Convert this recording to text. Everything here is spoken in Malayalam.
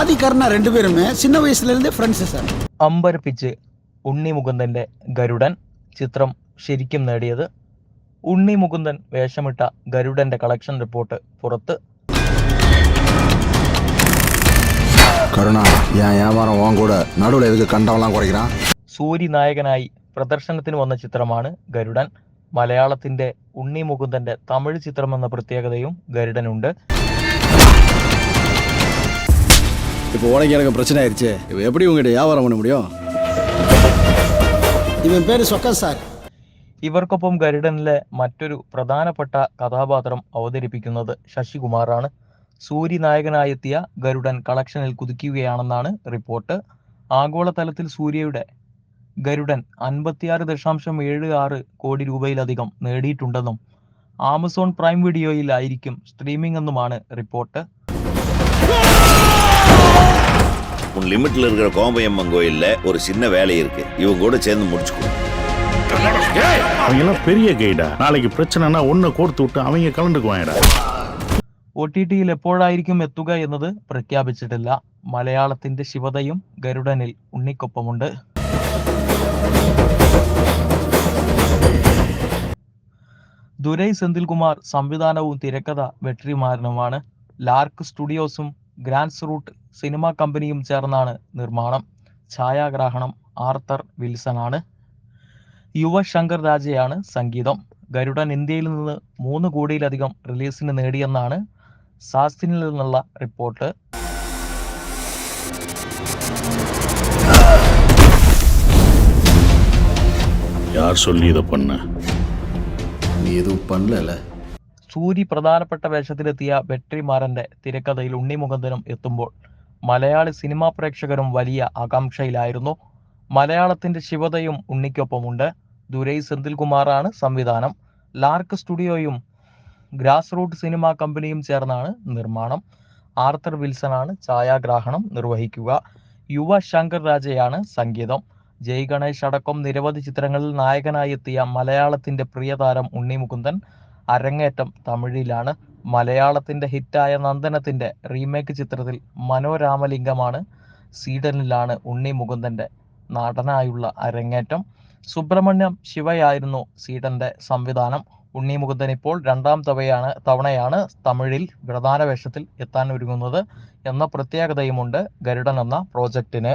ആദിക്കാരനാ രണ്ടുപേരുമേ ചിന്ന വയസ്സിലിരുന്നേ ഫ്രണ്ട്സ് സാർ. അമ്പരപ്പിച്ച് ഉണ്ണി മുകുന്ദന്റെ ഗരുഡൻ ചിത്രം ശരിക്കും നേടിയത്. ഉണ്ണി മുകുന്ദൻ വേഷമിട്ട ഗരുഡന്റെ കളക്ഷൻ റിപ്പോർട്ട് പുറത്ത്. സൂരി നായകനായി പ്രദർശനത്തിന് വന്ന ചിത്രമാണ് ഗരുഡൻ. മലയാളത്തിന്റെ ഉണ്ണി മുകുന്ദന്റെ തമിഴ് ചിത്രമെന്ന പ്രത്യേകതയും ഗരുഡനുണ്ട്. இப்போ உனக்கு எனக்கு பிரச்சனை ஆயிடுச்சு. இப்போ எப்படி உங்ககிட்ட வியாபாரம் பண்ண முடியும்? ഇവൻ പേര് സ്വക്കൻ സാർ. ഇവർക്കൊപ്പം ഗരുഡനിലെ മറ്റൊരു പ്രധാനപ്പെട്ട കഥാപാത്രം അവതരിപ്പിക്കുന്നത് ശശികുമാറാണ്. സൂരി നായകനായെത്തിയ ഗരുഡൻ കളക്ഷനിൽ കുതിക്കുകയാണെന്നാണ് റിപ്പോർട്ട്. ആഗോളതലത്തിൽ സൂര്യയുടെ ഗരുഡൻ 56.76 കോടി രൂപയിലധികം നേടിയിട്ടുണ്ടെന്നും ആമസോൺ പ്രൈം വീഡിയോയിൽ ആയിരിക്കും സ്ട്രീമിംഗ് എന്നുമാണ് റിപ്പോർട്ട്. லிமிட்ல இருக்கிற கோம்பையம்மன் கோயில்ல ஒரு சின்ன வேலை இருக்கு, இவங்க கூட சேர்ந்து முடிச்சுக்கணும். அவங்க எல்லாம் பெரிய கைடா, நாளைக்கு பிரச்சனைனா ஒன்னு கோர்த்து விட்டு அவங்க கலந்துக்குவாங்கடா. OTT-യിൽ എപ്പോഴായിരിക്കും എത്തുക എന്നത് പ്രഖ്യാപിച്ചിട്ടില്ല. മലയാളത്തിന്റെ ശിവതയും ഗരുഡനിൽ ഉണ്ണിക്കൊപ്പമുണ്ട്. ദുരൈ സെന്തിൽകുമാർ സംവിധാനവും തിരക്കഥ വെട്രിമാരനുമാണ്. ലാർക്ക് സ്റ്റുഡിയോസും ഗ്രാൻസ് റൂട്ട് സിനിമാ കമ്പനിയും ചേർന്നാണ് നിർമ്മാണം. ഛായാഗ്രാഹണം ആർത്തർ വിൽസനാണ്. യുവശങ്കർ രാജയാണ് സംഗീതം. ഗരുഡൻ ഇന്ത്യയിൽ നിന്ന് 3 കോടിയിലധികം റിലീസിന് നേടിയെന്നാണ് സാസ്തിനിൽ നിന്നുള്ള റിപ്പോർട്ട്. யார் சொல்லி இதை பண்ண? நீ எதுவும் பண்ணல. സൂരി പ്രധാനപ്പെട്ട വേഷത്തിലെത്തിയ വെട്രിമാരന്റെ തിരക്കഥയിൽ ഉണ്ണി മുകുന്ദനും എത്തുമ്പോൾ മലയാളി സിനിമാ പ്രേക്ഷകരും വലിയ ആകാംക്ഷയിലായിരുന്നു. മലയാളത്തിന്റെ ശിവതയും ഉണ്ണിക്കൊപ്പമുണ്ട്. ദുരൈ സെന്തിൽകുമാറാണ് സംവിധാനം. ലാർക്ക് സ്റ്റുഡിയോയും ഗ്രാസ് റൂട്ട് സിനിമാ കമ്പനിയും ചേർന്നാണ് നിർമ്മാണം. ആർത്തർ വിൽസനാണ് ഛായാഗ്രാഹണം നിർവഹിക്കുക. യുവ ശങ്കർ രാജയാണ് സംഗീതം. ജയ് ഗണേഷ് അടക്കം നിരവധി ചിത്രങ്ങളിൽ നായകനായി എത്തിയ മലയാളത്തിന്റെ പ്രിയതാരം ഉണ്ണി മുകുന്ദൻ അരങ്ങേറ്റം തമിഴിലാണ്. മലയാളത്തിന്റെ ഹിറ്റായ നന്ദനത്തിന്റെ റീമേക്ക് ചിത്രത്തിൽ മനോരാമലിംഗമാണ്. സ്വീഡനിലാണ് ഉണ്ണി മുകുന്ദന്റെ നടനായുള്ള അരങ്ങേറ്റം. സുബ്രഹ്മണ്യം ശിവയായിരുന്നു സ്വീഡന്റെ സംവിധാനം. ഉണ്ണി മുകുന്ദൻ ഇപ്പോൾ 2ാം തവണയാണ് തമിഴിൽ പ്രധാന വേഷത്തിൽ എത്താൻ ഒരുങ്ങുന്നത് എന്ന പ്രത്യേകതയുമുണ്ട് ഗരുഡൻ എന്ന പ്രോജക്റ്റിന്.